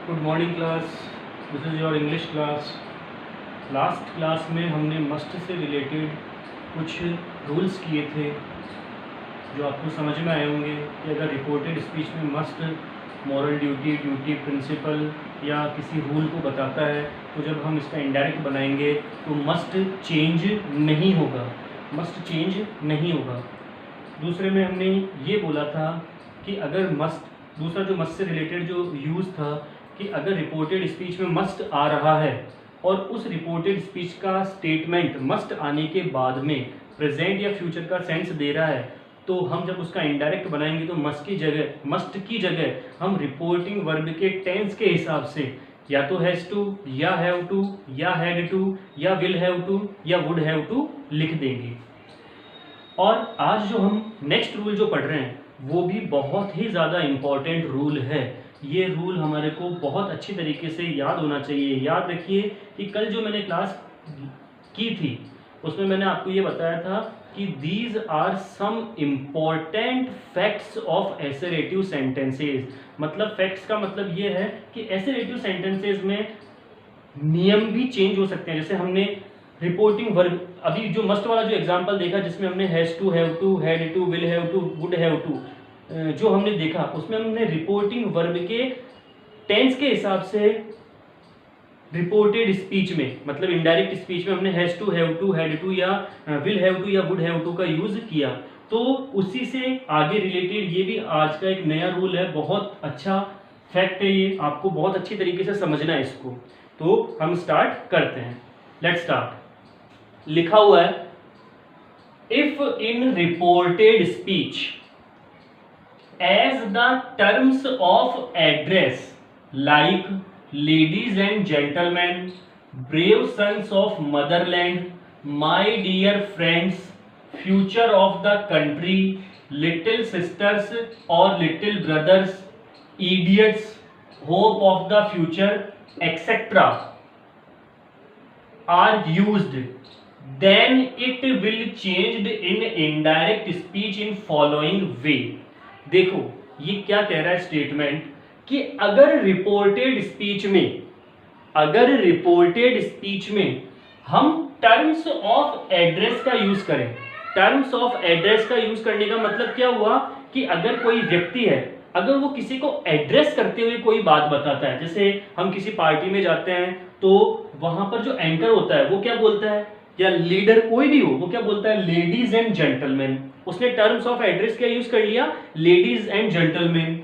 Good morning class, this is your English class. Last class में हमने must say related कुछ rules किए थे जो आपको समझ में आए होंगे कि अगर रिपोर्टेड स्पीच में must moral duty, duty principle या किसी रूल को बताता है तो जब हम इसका इनडायरेक्ट बनाएंगे तो मस्ट चेंज नहीं होगा, मस्ट चेंज नहीं होगा। दूसरे में हमने ये बोला था कि अगर मस्ट, दूसरा जो मस्ट से रिलेटेड जो यूज़ था कि अगर रिपोर्टेड स्पीच में मस्ट आ रहा है और उस रिपोर्टेड स्पीच का स्टेटमेंट मस्ट आने के बाद में प्रेजेंट या फ्यूचर का सेंस दे रहा है तो हम जब उसका इनडायरेक्ट बनाएंगे तो मस्ट की जगह हम रिपोर्टिंग वर्ब के टेंस के हिसाब से या तो हैज़ टू या हैव टू या हैड टू या विल हैव टू या वुड हैव टू लिख देंगे। और आज जो हम नेक्स्ट रूल जो पढ़ रहे हैं वो भी बहुत ही ज़्यादा इम्पॉर्टेंट रूल है। ये रूल हमारे को बहुत अच्छी तरीके से याद होना चाहिए। याद रखिए कि कल जो मैंने क्लास की थी उसमें मैंने आपको ये बताया था कि these are some important facts of assertive sentences. मतलब फैक्ट्स का मतलब ये है कि एसरेटिव सेंटेंसेज में नियम भी चेंज हो सकते हैं। जैसे हमने रिपोर्टिंग वर्ब, अभी जो मस्ट वाला जो एग्जांपल देखा जिसमें हमने has to, have to, had to, will have to, would have to जो हमने देखा उसमें हमने रिपोर्टिंग वर्ब के टेंस के हिसाब से रिपोर्टेड स्पीच में, मतलब इनडायरेक्ट स्पीच में हमने has to, have to, had to या विल हैव टू या वुड हैव टू का यूज किया। तो उसी से आगे रिलेटेड ये भी आज का एक नया रूल है, बहुत अच्छा फैक्ट है ये, आपको बहुत अच्छी तरीके से समझना है इसको। तो हम स्टार्ट करते हैं, लेट्स स्टार्ट। लिखा हुआ है if in reported speech as the terms of address like ladies and gentlemen, brave sons of motherland, my dear friends, future of the country, little sisters or little brothers, idiots, hope of the future, etc. are used, then it will changed in indirect speech in following way। देखो ये क्या कह रहा है statement कि अगर reported speech में हम टर्म्स ऑफ एड्रेस का यूज करें। टर्म्स ऑफ एड्रेस का यूज करने का मतलब क्या हुआ कि अगर कोई व्यक्ति है, अगर वो किसी को एड्रेस करते हुए कोई बात बताता है, जैसे हम किसी पार्टी में जाते हैं तो वहां पर जो एंकर होता है वो क्या बोलता है, या लीडर कोई भी हो वो क्या बोलता है, लेडीज एंड जेंटलमैन। उसने टर्म्स ऑफ एड्रेस क्या यूज कर लिया, लेडीज एंड जेंटलमैन।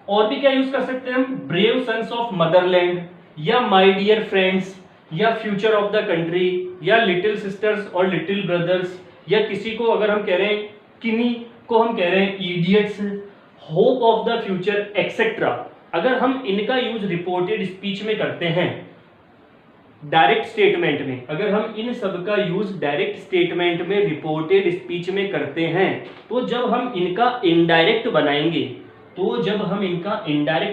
और भी क्या यूज कर सकते हैं हम, ब्रेव सन्स ऑफ मदरलैंड या माय डियर फ्रेंड्स या फ्यूचर ऑफ द कंट्री या लिटिल सिस्टर्स और लिटिल ब्रदर्स, या किसी को अगर हम कह रहे हैं, किन्हीं को हम कह रहे हैं idiots, hope of the future etcetera. अगर हम इनका यूज रिपोर्टेड स्पीच में करते हैं डायरेक्ट स्टेटमेंट में, अगर हम इन सब का यूज डायरेक्ट स्टेटमेंट में रिपोर्टेड स्पीच में करते हैं तो जब हम इनका इनडायरेक्ट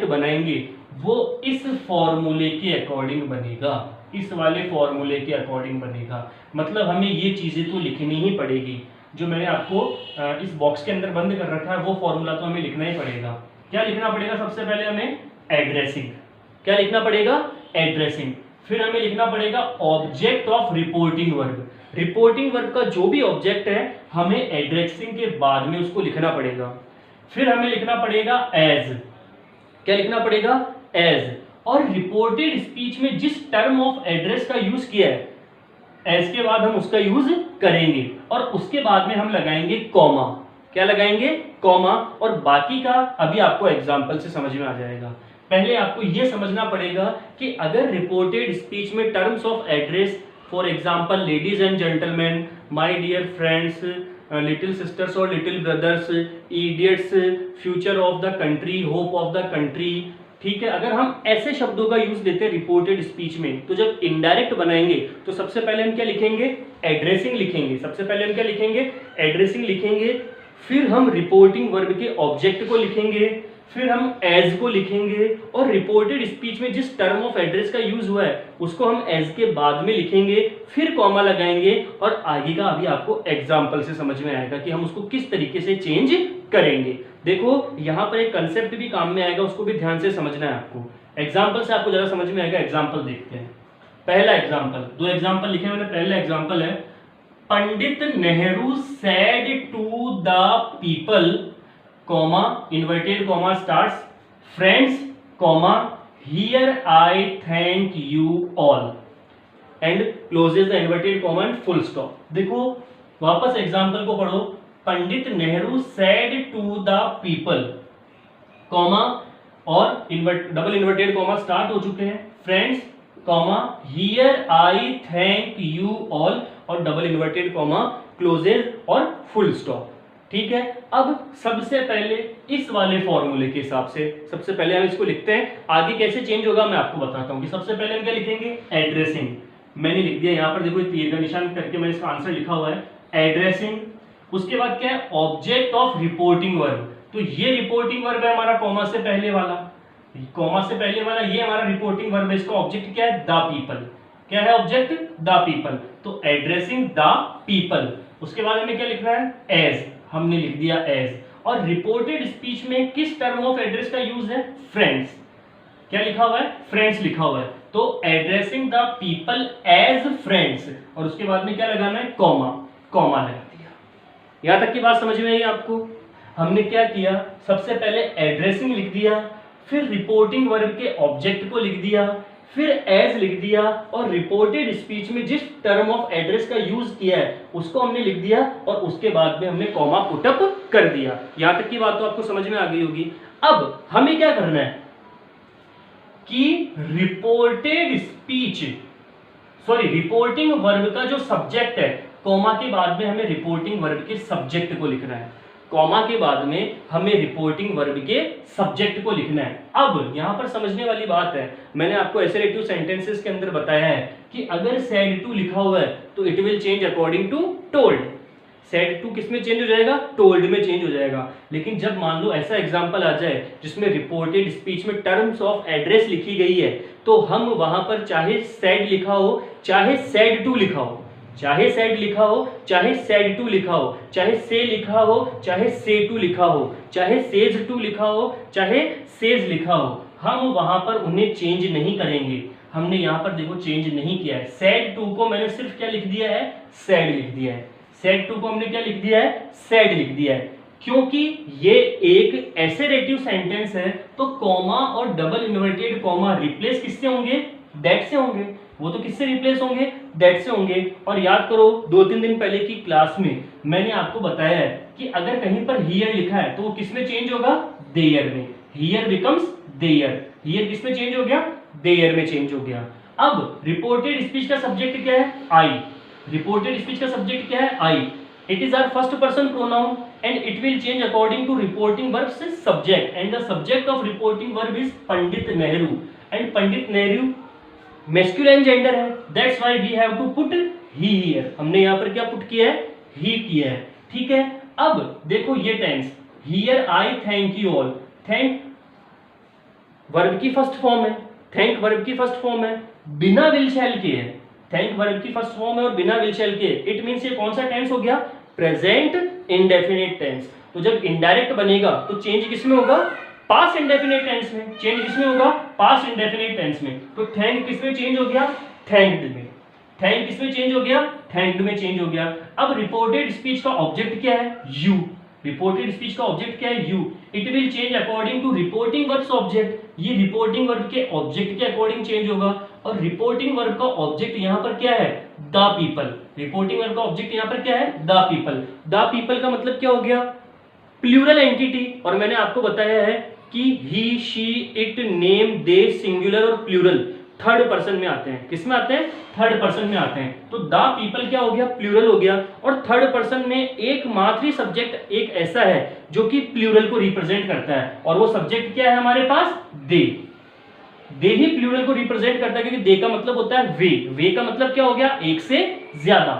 बनाएंगे वो इस फॉर्मूले के अकॉर्डिंग बनेगा, इस वाले फॉर्मूले के अकॉर्डिंग बनेगा। मतलब हमें ये चीजें तो लिखनी ही पड़ेगी, जो मैंने आपको इस बॉक्स के अंदर बंद कर रखा है वो फॉर्मूला तो हमें लिखना ही पड़ेगा। क्या लिखना पड़ेगा, सबसे पहले हमें एड्रेसिंग, क्या लिखना पड़ेगा, एड्रेसिंग। फिर हमें लिखना पड़ेगा object of reporting verb. Reporting verb का जो भी ऑब्जेक्ट है हमें एड्रेसिंग के बाद में उसको लिखना पड़ेगा। फिर हमें लिखना पड़ेगा एज, क्या लिखना पड़ेगा, एज। और रिपोर्टेड स्पीच में जिस टर्म ऑफ एड्रेस का यूज किया है एज के बाद हम उसका यूज करेंगे और उसके बाद में हम लगाएंगे कॉमा, क्या लगाएंगे, कॉमा। और बाकी का अभी आपको एग्जांपल से समझ में आ जाएगा। पहले आपको यह समझना पड़ेगा कि अगर रिपोर्टेड स्पीच में terms of address, for example ladies and gentleman, my dear friends, little sisters और little brothers, idiots, future of the country, hope of the country, ठीक है, अगर हम ऐसे शब्दों का यूज लेते हैं रिपोर्टेड स्पीच में तो जब इनडायरेक्ट बनाएंगे तो सबसे पहले हम क्या लिखेंगे, एड्रेसिंग लिखेंगे। सबसे पहले हम क्या लिखेंगे, एड्रेसिंग लिखेंगे। फिर हम रिपोर्टिंग वर्ब के ऑब्जेक्ट को लिखेंगे, फिर हम एज को लिखेंगे और रिपोर्टेड स्पीच में जिस टर्म ऑफ एड्रेस का यूज हुआ है उसको हम एज के बाद में लिखेंगे, फिर कॉमा लगाएंगे और आगे का अभी आपको एग्जांपल से समझ में आएगा कि हम उसको किस तरीके से चेंज करेंगे। देखो यहां पर एक कंसेप्ट भी काम में आएगा, उसको भी ध्यान से समझना है आपको। एग्जाम्पल से आपको ज्यादा समझ में आएगा। एग्जाम्पल देखते हैं। पहला एग्जाम्पल, दो एग्जाम्पल लिखे मैंने। पहला एग्जाम्पल है Pandit Nehru said to the people, comma inverted comma starts, friends, comma here I thank you all and closes the inverted comma and full stop. देखो वापस एग्जाम्पल को पढ़ो। Pandit Nehru said to the people, comma और double inverted comma start हो चुके हैं, friends, comma here I thank you all और double inverted comma closes और फुल स्टॉप। ठीक है। अब सबसे पहले इस वाले फॉर्मूले के हिसाब से सबसे पहले हम इसको लिखते हैं। आगे कैसे चेंज होगा मैं आपको बताता हूं कि सबसे पहले हम क्या लिखेंगे, एड्रेसिंग। मैंने लिख दिया यहां पर, देखो तीर का निशान करके मैंने इसका आंसर लिखा हुआ है, एड्रेसिंग। उसके बाद क्या है, ऑब्जेक्ट ऑफ रिपोर्टिंग वर्ब। तो ये रिपोर्टिंग वर्ब है हमारा कॉमा से पहले वाला, कॉमा से पहले वाला ये हमारा रिपोर्टिंग वर्ब है। इसका ऑब्जेक्ट क्या है, द पीपल। क्या है ऑब्जेक्ट, द पीपल। तो एड्रेसिंग द पीपल। उसके बाद हमें क्या लिखना है, एज, हमने लिख दिया एज। और रिपोर्टेड स्पीच में किस टर्म ऑफ एड्रेस का यूज है, फ्रेंड्स। क्या लिखा हुआ है, फ्रेंड्स लिखा हुआ है। तो addressing the people as friends और उसके बाद में क्या लगाना है, कॉमा, कॉमा लगा दिया। यहां तक की बात समझ में आई आपको। हमने क्या किया, सबसे पहले एड्रेसिंग लिख दिया, फिर रिपोर्टिंग वर्ब के ऑब्जेक्ट को लिख दिया, फिर एज लिख दिया और रिपोर्टेड स्पीच में जिस टर्म ऑफ एड्रेस का यूज किया है उसको हमने लिख दिया और उसके बाद में हमने कॉमा पुटअप कर दिया। यहां तक की बात तो आपको समझ में आ गई होगी। अब हमें क्या करना है कि reported speech, sorry reporting verb का जो सब्जेक्ट है, कॉमा के बाद में हमें रिपोर्टिंग वर्ब के सब्जेक्ट को लिखना है। कॉमा के बाद में हमें रिपोर्टिंग वर्ब के सब्जेक्ट को लिखना है। अब यहां पर समझने वाली बात है, मैंने आपको एसरेटिव सेंटेंसेस के अंदर बताया है कि अगर सेड टू लिखा हुआ है तो it will change according to told. Said to किस में चेंज हो जाएगा, टोल्ड में चेंज हो जाएगा। लेकिन जब मान लो ऐसा एग्जांपल आ जाए जिसमें रिपोर्टेड स्पीच में टर्म्स ऑफ एड्रेस लिखी गई है तो हम वहां पर चाहे सेड लिखा हो चाहे सेड टू लिखा हो, चाहे सेड लिखा हो चाहे सेड टू लिखा हो, चाहे से लिखा हो चाहे से टू लिखा हो, चाहे सेज टू लिखा हो चाहे सेज लिखा हो, हम वहां पर उन्हें चेंज नहीं करेंगे। हमने यहां पर देखो चेंज नहीं किया है। सेड टू को मैंने सिर्फ क्या लिख दिया है, सेड लिख दिया है। सेड टू को हमने क्या लिख दिया है, सेड लिख दिया है। क्योंकि ये एक एसेरेटिव सेंटेंस है तो कॉमा और डबल इन्वर्टेड कॉमा रिप्लेस किससे होंगे, दैट से होंगे। वो तो किससे रिप्लेस होंगे, दैट से होंगे। और याद करो 2-3 दिन पहले की क्लास में मैंने आपको बताया है कि अगर कहीं पर हियर लिखा है तो वो किसमें चेंज होगा, देयर में। Here becomes there. हियर किसमें चेंज हो गया, देयर में चेंज हो गया। अब रिपोर्टेड स्पीच का सब्जेक्ट क्या है, आई। रिपोर्टेड स्पीच का सब्जेक्ट क्या है, I. It is our first person pronoun and it will change according to reporting verb's subject and the subject of reporting verb is Pandit Nehru and Pandit Nehru masculine gender है, that's why we have to put he here। हमने यहाँ पर क्या put किया है, he किया है। ठीक है। अब देखो ये tense, here I thank you all, thank verb की फर्स्ट फॉर्म है, थैंक वर्ब की फर्स्ट फॉर्म है, बिना विल शैल के है। थैंक वर्ब की फर्स्ट फॉर्म है और बिना विल शैल के, इट मींस ये कौन सा टेंस हो गया, प्रेजेंट इंडेफिनिट टेंस। तो जब इनडायरेक्ट बनेगा तो चेंज किसमें होगा, पास्ट इंडेफिनिट टेंस में। चेंज किसमें होगा, पास्ट इंडेफिनिट टेंस में। तो थैंक किसमें चेंज हो गया, थैंक्ड में। थैंक किसमें चेंज हो गया, थैंक्ड में चेंज हो गया। अब रिपोर्टेड स्पीच का ऑब्जेक्ट क्या है, यू। रिपोर्टेड स्पीच का ऑब्जेक्ट क्या है, you. It will change according to reporting verbs object. ये रिपोर्टिंग वर्ब के ऑब्जेक्ट के अकॉर्डिंग चेंज होगा। और रिपोर्टिंग वर्ब का ऑब्जेक्ट यहाँ पर क्या है, द पीपल। रिपोर्टिंग वर्ब का ऑब्जेक्ट यहाँ पर क्या है, द पीपल। द पीपल का मतलब क्या हो गया, प्लूरल एंटिटी। और मैंने आपको बताया है कि he, she, it, name, they singular और प्लूरल थर्ड पर्सन में आते हैं। किस में आते हैं, थर्ड पर्सन में आते हैं। तो द पीपल क्या हो गया, प्लूरल हो गया। और थर्ड पर्सन में एकमात्र ही सब्जेक्ट एक ऐसा है जो कि प्लूरल को रिप्रेजेंट करता है और वो सब्जेक्ट क्या है हमारे पास, दे। दे ही प्लूरल को रिप्रेजेंट करता है क्योंकि दे का मतलब होता है वे। वे का मतलब क्या हो गया, एक से ज्यादा।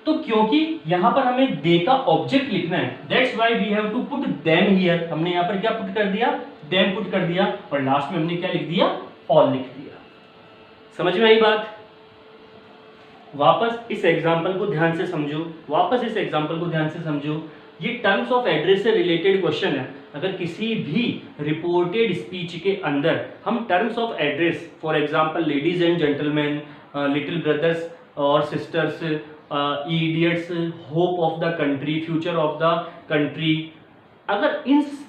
तो क्योंकि यहाँ पर हमें दे का ऑब्जेक्ट लिखना है, that's why we have to put them here. हमने यहाँ पर क्या पुट कर दिया, देम पुट कर दिया, और लास्ट में हमने क्या लिख दिया, ऑल लिख दिया। समझ में आई बात? वापस इस एग्जांपल को ध्यान से समझो, वापस इस एग्जांपल को ध्यान से समझो। ये टर्म्स ऑफ एड्रेस से रिलेटेड क्वेश्चन है। अगर किसी भी रिपोर्टेड स्पीच के अंदर हम terms of address, for example ladies and gentleman, little brothers और sisters, idiots, hope of the country, future of the country, अगर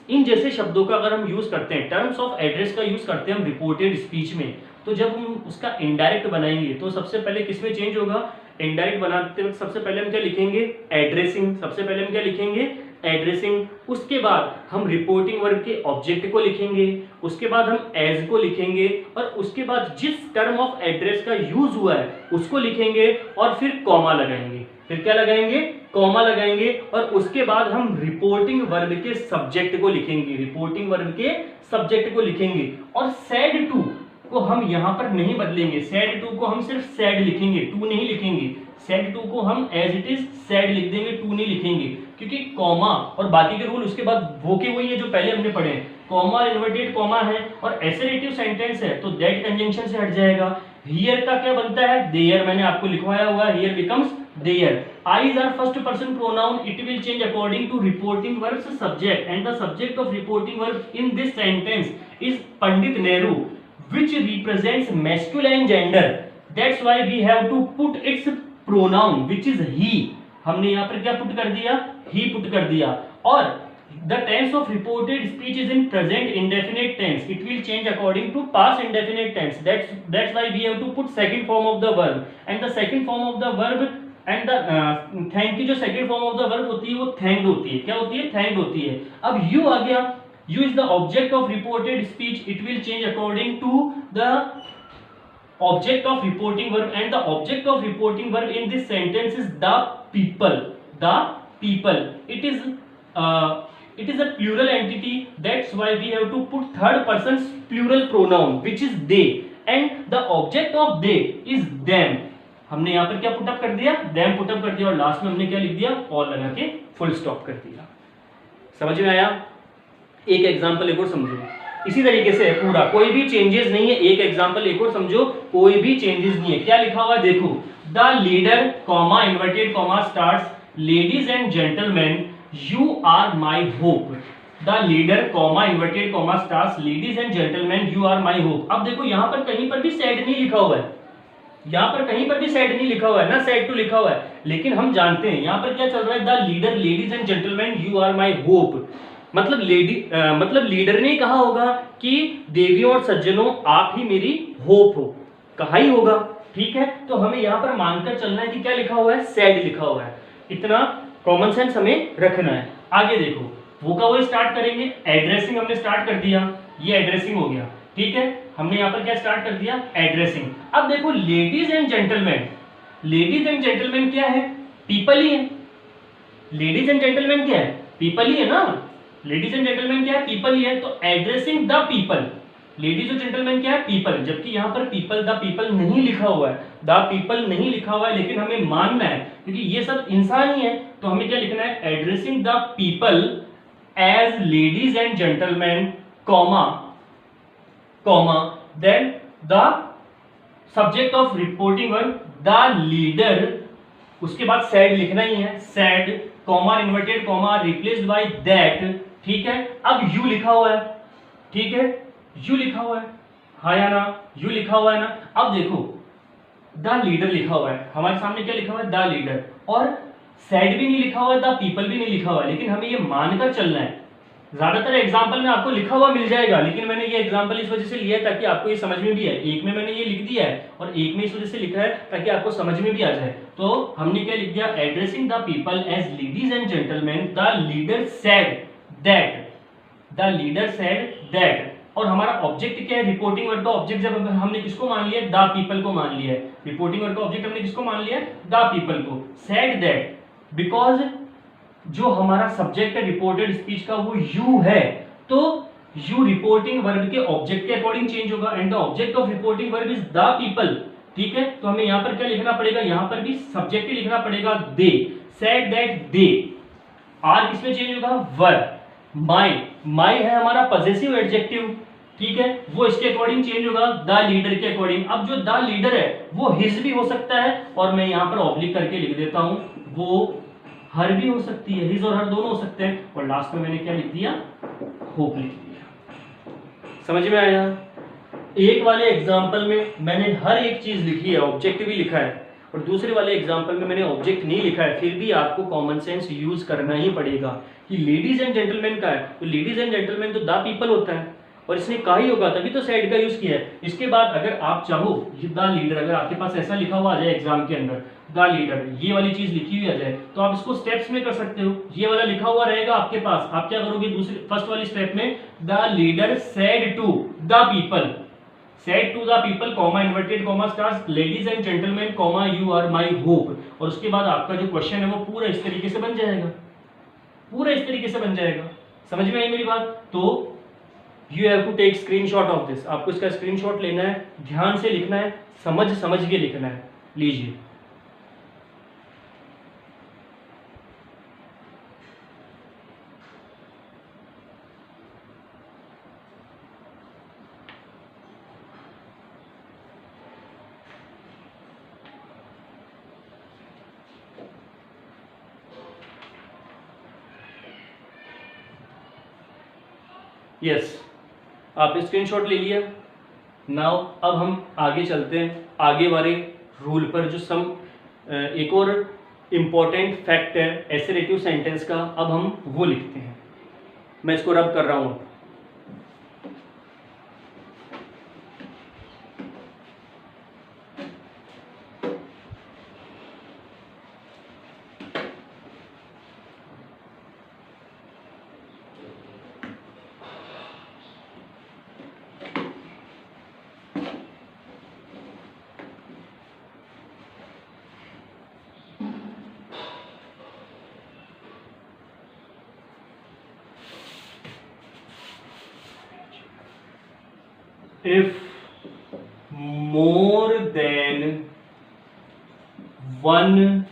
इन जैसे शब्दों का अगर हम यूज करते हैं, टर्म्स ऑफ एड्रेस का यूज करते हैं हम रिपोर्टेड स्पीच में, तो जब हम उसका इनडायरेक्ट बनाएंगे तो सबसे पहले किसमें चेंज होगा, इनडायरेक्ट बनाते वक्त सबसे पहले हम क्या लिखेंगे, एड्रेसिंग। सबसे पहले हम क्या लिखेंगे, एड्रेसिंग। उसके बाद हम रिपोर्टिंग वर्ब के ऑब्जेक्ट को लिखेंगे, उसके बाद हम एज को लिखेंगे, और उसके बाद जिस टर्म ऑफ एड्रेस का यूज हुआ है उसको लिखेंगे, और फिर कॉमा लगाएंगे। फिर क्या लगाएंगे, कॉमा लगाएंगे, और उसके बाद हम रिपोर्टिंग वर्ब के सब्जेक्ट को लिखेंगे, रिपोर्टिंग वर्ब के सब्जेक्ट को लिखेंगे। और सैड टू को हम यहां पर नहीं बदलेंगे, सैड टू को हम सिर्फ सैड लिखेंगे, टू नहीं लिखेंगे। सैड टू को हम एज इट इज सैड लिख देंगे, टू नहीं लिखेंगे, क्योंकि कॉमा और बाकी के रूल उसके बाद वो के वही है जो पहले हमने पढ़े हैं। कॉमा इन्वर्टेड कॉमा है और एसरेटिव सेंटेंस है तो दैट कंजंक्शन से हट जाएगा। हियर का क्या बनता है, देयर, मैंने आपको लिखवाया हुआ है, here becomes there. I's are first person pronoun, it will change according to reporting verbs subject, and the subject of reporting verb in this sentence is Pandit Nehru, which represents masculine gender. That's why we have to put its pronoun which is he. हमने यहाँ पर क्या put कर दिया, he put कर दिया। और the tense of reported speech is in present indefinite tense. It will change according to past indefinite tense. That's why we have to put second form of the verb. And the second form of the verb and the thank की जो second form of the verb होती है वो thanked होती है। क्या होती है, thanked होती है। अब you आ गया, you is the object of reported speech, it will change according to the object of reporting verb, and the object of reporting verb in this sentence is the people. The people, it is a plural entity, that's why we have to put third person's plural pronoun which is they, and the object of they is them. हमने यहाँ पर क्या put up कर दिया, them put up कर दिया, और last में हमने क्या लिख दिया, और लगा के फुल स्टॉप कर दिया। समझ में आया? एक एग्जांपल एक और समझो, इसी तरीके से पूरा, कोई भी चेंजेस नहीं है। एक एग्जांपल एक और समझो, कोई भी चेंजेस नहीं है। क्या लिखा हुआ है देखो, the leader comma inverted comma starts ladies and gentleman you are my hope. The leader comma inverted comma starts ladies and gentleman you are my hope. अब देखो यहाँ पर कहीं पर भी सैड नहीं लिखा हुआ है, यहाँ पर कहीं पर भी सैड नहीं लिखा हुआ है ना, सैड टू लिखा हुआ है, लेकिन हम जानते हैं यहाँ पर क्या चल रहा है, the leader ladies and gentleman you are my hope. मतलब लीडर ने कहा होगा कि देवियों और सज्जनों आप ही मेरी होप हो, कहा ही होगा, ठीक है। तो हमें यहाँ पर मानकर चलना है कि क्या लिखा हुआ है, सैड लिखा हुआ है। इतना कॉमन सेंस हमें रखना है। आगे देखो, वो का वो स्टार्ट करेंगे, एड्रेसिंग हमने स्टार्ट कर दिया, ये एड्रेसिंग हो गया, ठीक है। हमने यहाँ पर क्या स्टार्ट कर दिया, एड्रेसिंग। अब देखो ladies and gentleman, ladies and gentleman क्या है, पीपल ही है। लेडीज एंड जेंटलमैन क्या है, पीपल ही है ना, लेडीज एंड जेंटलमैन क्या है, पीपल ही है। तो एड्रेसिंग द पीपल, लेडीज और जेंटलमैन क्या है, पीपल, जबकि यहाँ पर पीपल द पीपल नहीं लिखा हुआ है, द पीपल नहीं लिखा हुआ है, लेकिन हमें मानना है क्योंकि ये सब इंसान ही है, तो हमें क्या लिखना है, addressing the people as ladies and gentleman comma comma then the subject of reporting verb the leader, उसके बाद सैड लिखना ही है, said comma inverted comma replaced by that, ठीक है। अब यू लिखा हुआ है, ठीक है, यू लिखा हुआ है, हाँ या ना, यू लिखा हुआ है ना। अब देखो द लीडर लिखा हुआ है, हमारे सामने क्या लिखा हुआ है, द लीडर, और सैड भी नहीं लिखा हुआ है, द पीपल भी नहीं लिखा हुआ है, लेकिन हमें ये मानकर चलना है। ज्यादातर एग्जाम्पल में आपको लिखा हुआ मिल जाएगा, लेकिन मैंने ये एग्जाम्पल इस वजह से लिया है ताकि आपको ये समझ में भी आए। एक में मैंने ये लिख दिया है और एक में इस वजह से लिखा है ताकि आपको समझ में भी आ जाए। तो हमने क्या लिख दिया, addressing the people as ladies and gentleman the leader said that, the leader said that. और हमारा ऑब्जेक्ट क्या है, रिपोर्टिंग वर्ड का ऑब्जेक्ट जब हमने किसको मान लिया, द पीपल को मान लिया है। रिपोर्टिंग वर्ड का ऑब्जेक्ट हमने किसको मान लिया, द पीपल को। सेड दैट, बिकॉज जो हमारा सब्जेक्ट है रिपोर्टेड स्पीच का वो यू है, तो यू रिपोर्टिंग वर्ब के ऑब्जेक्ट के अकॉर्डिंग चेंज होगा, and the object of reporting verb is the people, ठीक है, तो हमें यहाँ पर क्या लिखना पड़ेगा, यहाँ पर भी सब्जेक्ट लिखना पड़ेगा दे, सेड दैट दे। आर किसमें चेंज होगा, वर। माई है हमारा पजेसिव एडजेक्टिव, ठीक है, वो इसके अकॉर्डिंग चेंज होगा द लीडर के अकॉर्डिंग। अब जो द लीडर है वो हिज भी हो सकता है, और मैं यहाँ पर ऑब्लिक करके लिख देता हूं वो हर भी हो सकती है, हिज और हर दोनों हो सकते हैं। और लास्ट में मैंने क्या लिख दिया, होप लिख दिया। समझ में आया। एक वाले एग्जाम्पल में मैंने हर एक चीज लिखी है, ऑब्जेक्ट भी लिखा है, और दूसरे वाले एग्जाम्पल में मैंने ऑब्जेक्ट नहीं लिखा है, फिर भी आपको कॉमन सेंस यूज करना ही पड़ेगा कि लेडीज एंड जेंटलमैन का है, तो लेडीज एंड जेंटलमैन तो द पीपल होता है, और इसने कहा ही होगा, तभी तो सेड का यूज किया है। इसके बाद अगर आप चाहो द लीडर, अगर आपके पास ऐसा लिखा हुआ आ जाए एग्जाम के अंदर, द लीडर, ये वाली चीज लिखी हुई आ जाए, तो आप इसको स्टेप्स में कर सकते हो। ये वाला लिखा हुआ रहेगा आपके पास, आप क्या करोगे, दूसरे फर्स्ट वाली स्टेप में the leader said to the people, said to the people, comma inverted comma stars, ladies and gentlemen, comma you are my hope, और उसके बाद आपका जो क्वेश्चन है वो पूरा इस तरीके से बन जाएगा, पूरा इस तरीके से बन जाएगा। समझ में आई मेरी बात। तो you have to take screenshot of this, आपको इसका स्क्रीनशॉट लेना है, ध्यान से लिखना है, समझ समझ के लिखना है। लीजिए, यस, आप स्क्रीनशॉट ले लिया। नाउ अब हम आगे चलते हैं, आगे वाले रूल पर, जो एक और इम्पॉर्टेंट फैक्ट है एसरेटिव सेंटेंस का, अब हम वो लिखते हैं। मैं इसको रब कर रहा हूं। If more than one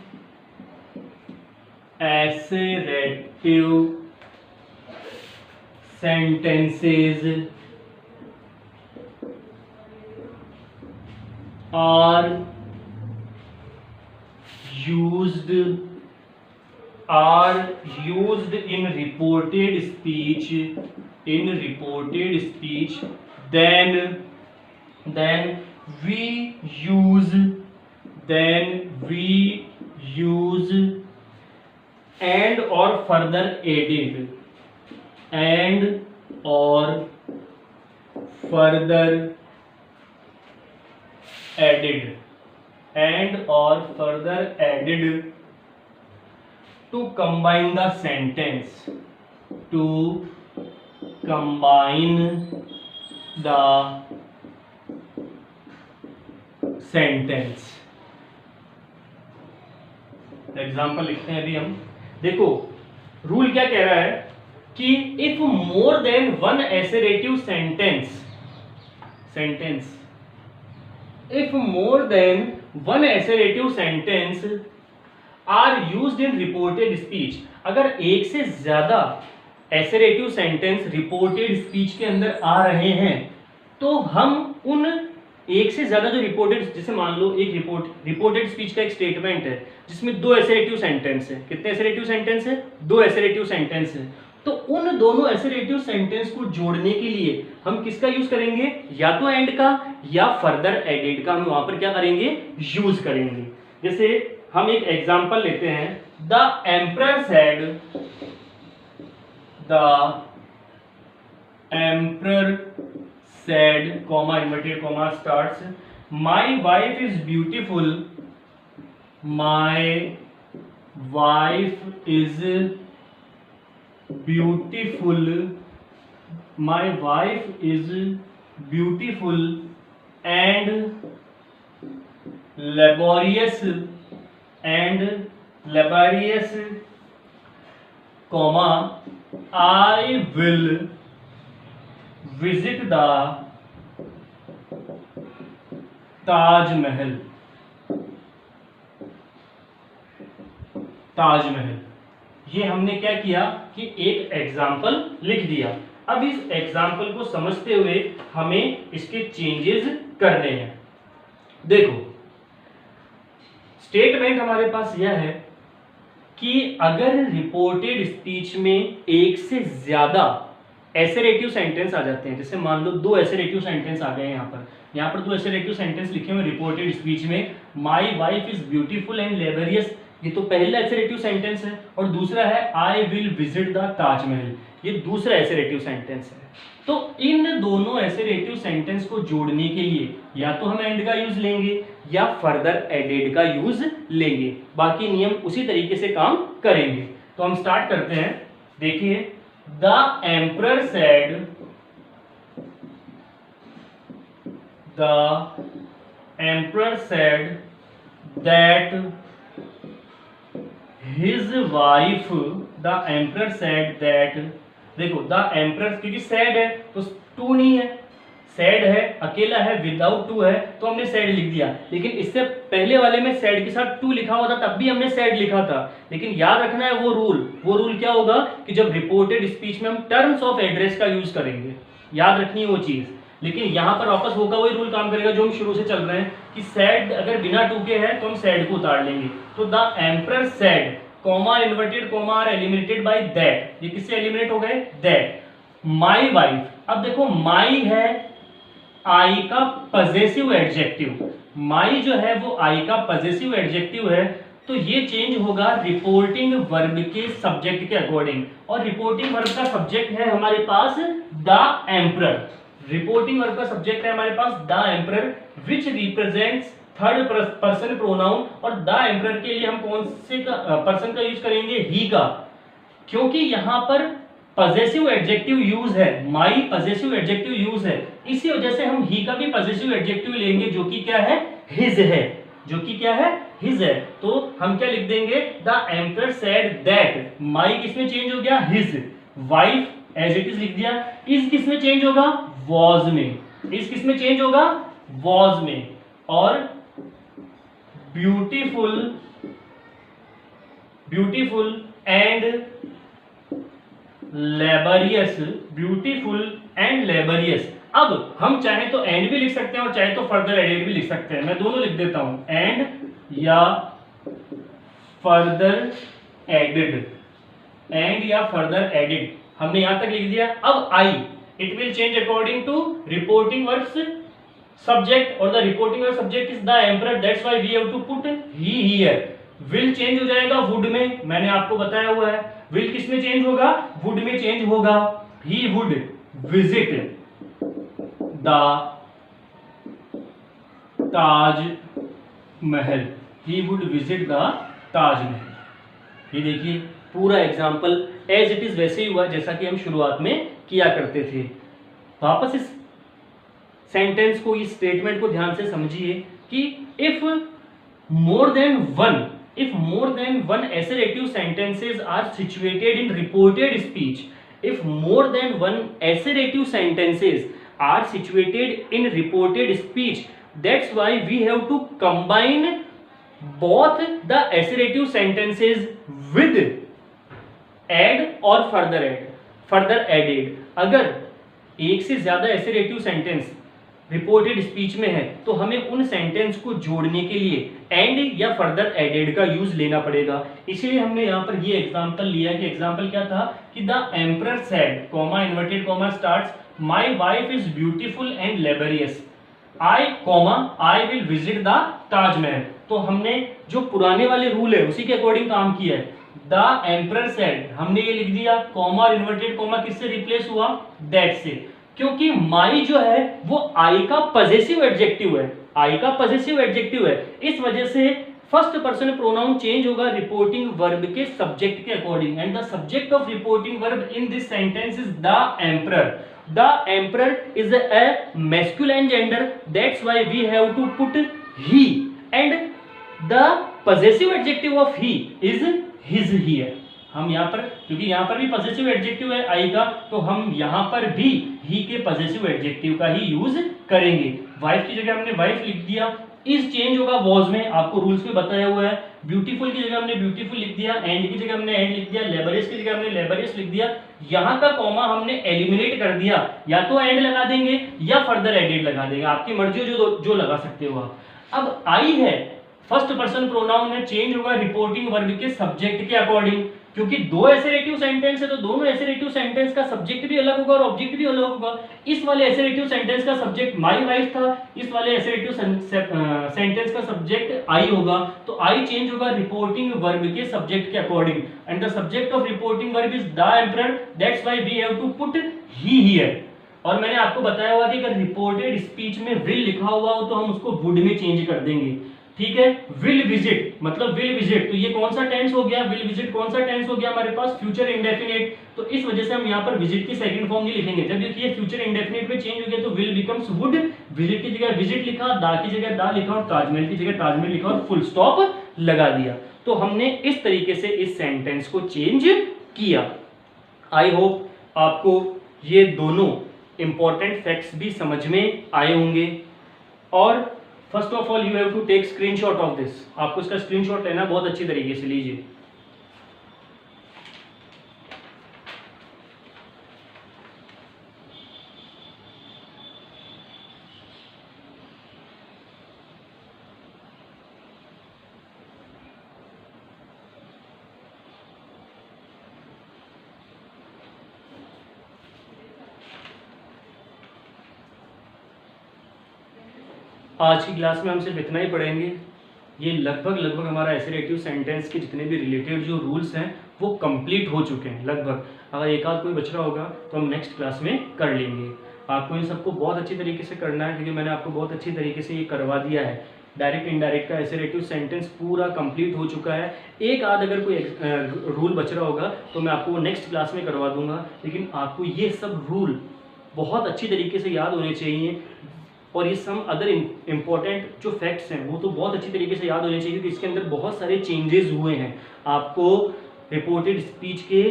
assertive sentences are used in reported speech, then we use and or further added to combine the sentence, example लिखते हैं अभी हम। देखो रूल क्या कह रहा है कि if more than one assertive sentence are used in reported speech, अगर एक से ज्यादा एसरेटिव सेंटेंस रिपोर्टेड स्पीच के अंदर आ रहे हैं, तो हम उन एक से ज्यादा जो रिपोर्टेड, जैसे मान लो एक रिपोर्टेड स्पीच का एक स्टेटमेंट है जिसमें दो एसरेटिव सेंटेंस है, कितने एसरेटिव सेंटेंस है, दो एसरेटिव सेंटेंस है, तो उन दोनों एसरेटिव सेंटेंस को जोड़ने के लिए हम किसका यूज करेंगे, या तो एंड का या फर्दर एडेड का हम वहां पर क्या करेंगे, यूज करेंगे। जैसे हम एक एग्जांपल लेते हैं, the emperor said, comma inverted comma starts, my wife is beautiful, and laborious, comma I will visit the Taj Mahal, Taj Mahal. ये हमने क्या किया कि एक एग्जाम्पल लिख दिया। अब इस एग्जाम्पल को समझते हुए हमें इसके चेंजेस करने हैं। देखो, स्टेटमेंट हमारे पास यह है कि अगर रिपोर्टेड स्पीच में एक से ज्यादा एसेरेटिव सेंटेंस आ जाते हैं, जैसे मान लो 2 एसेरेटिव सेंटेंस आ गए यहाँ पर 2 एसेरेटिव सेंटेंस लिखे हुए रिपोर्टेड स्पीच में। My wife is beautiful and laborious, ये तो पहला एसेरेटिव सेंटेंस है, और दूसरा है I will visit the Taj Mahal, ये दूसरा एसेरेटिव सेंटेंस है। तो इन दोनों एसेरेटिव सेंटेंस को जोड़ने के लिए या तो हम एंड का यूज लेंगे या फर्दर एडेड का यूज लेंगे। बाकी नियम उसी तरीके से काम करेंगे। तो हम स्टार्ट करते हैं। देखिए, the emperor said, the emperor said that his wife, the emperor said that, देखो द एम्परर क्योंकि सैड है तो टू नहीं है, सैड है अकेला है, विदाउट टू है, तो हमने सैड लिख दिया। लेकिन इससे पहले वाले में सैड के साथ टू लिखा हुआ था, तब भी हमने सैड लिखा था। लेकिन याद रखना है वो रूल क्या होगा कि जब रिपोर्टेड स्पीच में हम टर्म्स ऑफ एड्रेस का यूज करेंगे, याद रखनी है वो चीज। लेकिन यहां पर वापस होगा वही रूल काम करेगा जो हम शुरू से चल रहे हैं कि सैड अगर बिना टू के है तो हम सैड को उतार लेंगे। तो the emperor said, comma inverted comma are eliminated by that, ये किससे एलिमिनेट हो गए, दैट माई वाइफ। अब देखो माई है आई का पजेसिव एडजेक्टिव, माई जो है वो आई का पजेसिव एडजेक्टिव है, तो ये चेंज होगा रिपोर्टिंग वर्ब के सब्जेक्ट के अकॉर्डिंग। और रिपोर्टिंग वर्ब का सब्जेक्ट है हमारे पास द एम्परर, रिपोर्टिंग वर्ब का सब्जेक्ट है हमारे पास the emperor which represents third person pronoun. और द एम्परर के लिए हम कौन से पर्सन का यूज करेंगे, ही का, क्योंकि यहां पर पजेसिव एडजेक्टिव यूज है, माई पजेसिव एडजेक्टिव यूज है, इसी वजह से हम ही का भी पजेसिव एडजेक्टिव लेंगे जो कि क्या है, हिज है, जो कि क्या है, हिज है। तो हम क्या लिख देंगे, the emperor said that, my किसमें चेंज हो गया, his, wife as it is लिख दिया, इज किसमें चेंज होगा, वॉज में, इज किसमें चेंज होगा, वॉज में, और beautiful, beautiful and laborious, beautiful and laborious. अब हम चाहे तो एंड भी लिख सकते हैं और चाहे तो फर्दर एडेड भी लिख सकते हैं, मैं दोनों लिख देता हूं, एंड या फर्दर एडेड, एंड या फर्दर एडेड हमने यहां तक लिख दिया। अब I, it will change according to reporting verbs subject, और the reporting verb subject is the emperor, that's why we have to put he here. Will change हो जाएगा वुड में, मैंने आपको बताया हुआ है। विल किस में चेंज होगा, वुड में चेंज होगा। He would visit the Taj Mahal, he would visit the Taj Mahal. ये देखिए पूरा एग्जाम्पल एज इट इज वैसे ही हुआ जैसा कि हम शुरुआत में किया करते थे। वापस इस सेंटेंस को, इस स्टेटमेंट को ध्यान से समझिए कि if more than one assertive sentences are situated in reported speech, if more than one assertive sentences are situated in reported speech, that's why we have to combine both the assertive sentences with add or further added। अगर एक से ज्यादा assertive sentence reported speech में है तो हमें उन sentence को जोड़ने के लिए एंड या फर्दर एडेड का यूज लेना पड़ेगा। इसलिए हमने यहाँ पर ये एग्जांपल लिया कि एग्जांपल क्या था कि the emperor said, comma inverted comma starts, my wife is beautiful and laborious, I will visit the Taj Mahal. तो हमने जो पुराने वाले रूल है उसी के अकॉर्डिंग काम किया है। द एम्परर सेड हमने ये लिख दिया, कॉमा और इन्वर्टेड कॉमा किससे रिप्लेस हुआ, दैट से, क्योंकि माई जो है वो आई का पजेसिव एडजेक्टिव है, आई का पजेसिव एडजेक्टिव है, इस वजह से फर्स्ट पर्सन प्रोनाउन चेंज होगा रिपोर्टिंग वर्ब के सब्जेक्ट के according, and the subject of reporting verb in this sentence is the emperor. The emperor is a masculine gender, that's why we have to put he, and the possessive adjective of he is his here. हम यहाँ पर, क्योंकि यहाँ पर भी possessive adjective है आई का, तो हम यहाँ पर भी ही के पजेसिव एडजेक्टिव का ही यूज करेंगे। वाइफ की जगह हमने वाइफ लिख दिया। इज चेंज होगा वॉज में, आपको रूल्स में बताया हुआ है। ब्यूटीफुल की जगह हमने ब्यूटीफुल लिख दिया, एंड की जगह हमने एंड लिख दिया, लेबरियस की जगह हमने लेबरियस लिख दिया। यहाँ का कॉमा हमने एलिमिनेट कर दिया, या तो एंड लगा देंगे या फर्दर एडेड लगा देंगे, आपकी मर्जी जो लगा सकते हो आप। अब आई है फर्स्ट पर्सन प्रोनाउन है, चेंज होगा रिपोर्टिंग वर्ब के सब्जेक्ट के अकॉर्डिंग, क्योंकि दो एसेरेटिव सेंटेंस है तो दोनों एसेरेटिव सेंटेंस का सब्जेक्ट भी अलग होगा और ऑब्जेक्ट भी अलग होगा। इस वाले एसेरेटिव सेंटेंस का सब्जेक्ट माय वाइफ था, इस वाले एसेरेटिव सेंटेंस का सब्जेक्ट आई होगा, तो आई चेंज होगा रिपोर्टिंग वर्ब के सब्जेक्ट के according, and the subject of reporting verb is the emperor, that's why we have to put he here. और मैंने आपको बताया हुआ कि अगर रिपोर्टेड स्पीच में विल लिखा हुआ हो तो हम उसको वुड में चेंज कर देंगे, ठीक है। विल विजिट मतलब विल विजिट, तो ये कौन सा टेंस हो गया, विल विजिट कौन सा टेंस हो गया हमारे पास, फ्यूचर इंडेफिनिट, तो इस वजह से हम यहाँ पर विजिट की सेकंड फॉर्म नहीं लिखेंगे। जब ये फ्यूचर इंडेफिनिट में चेंज हो गया तो विल बिकम्स वुड, विजिट की जगह विजिट लिखा, दा की जगह दा लिखा और ताजमहल की जगह ताजमहल लिखा और फुल स्टॉप लगा दिया। तो हमने इस तरीके से इस सेंटेंस को चेंज किया। आई होप आपको ये दोनों इंपॉर्टेंट फैक्ट्स भी समझ में आए होंगे। और first of all you have to take screenshot of this, आपको इसका स्क्रीनशॉट लेना बहुत अच्छी तरीके से लीजिए। आज की क्लास में हम सिर्फ इतना ही पढ़ेंगे। ये लगभग हमारा एसेरेटिव सेंटेंस के जितने भी रिलेटेड जो रूल्स हैं वो कंप्लीट हो चुके हैं लगभग। अगर एक आध कोई बच रहा होगा तो हम नेक्स्ट क्लास में कर लेंगे। आपको इन सबको बहुत अच्छी तरीके से करना है, क्योंकि मैंने आपको बहुत अच्छी तरीके से ये करवा दिया है। डायरेक्ट इनडायरेक्ट का एसेरेटिव सेंटेंस पूरा कंप्लीट हो चुका है। एक आध अगर कोई रूल बच रहा होगा तो मैं आपको वो नेक्स्ट क्लास में करवा दूंगा, लेकिन आपको ये सब रूल बहुत अच्छी तरीके से याद होने चाहिए। और ये सम अदर इम्पॉर्टेंट जो फैक्ट्स हैं वो तो बहुत अच्छी तरीके से याद होने चाहिए, क्योंकि इसके अंदर बहुत सारे चेंजेस हुए हैं। आपको रिपोर्टेड स्पीच के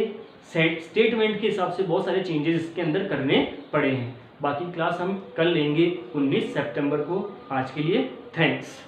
स्टेटमेंट के हिसाब से बहुत सारे चेंजेस इसके अंदर करने पड़े हैं। बाकी क्लास हम कल लेंगे 19 सितंबर को। आज के लिए थैंक्स।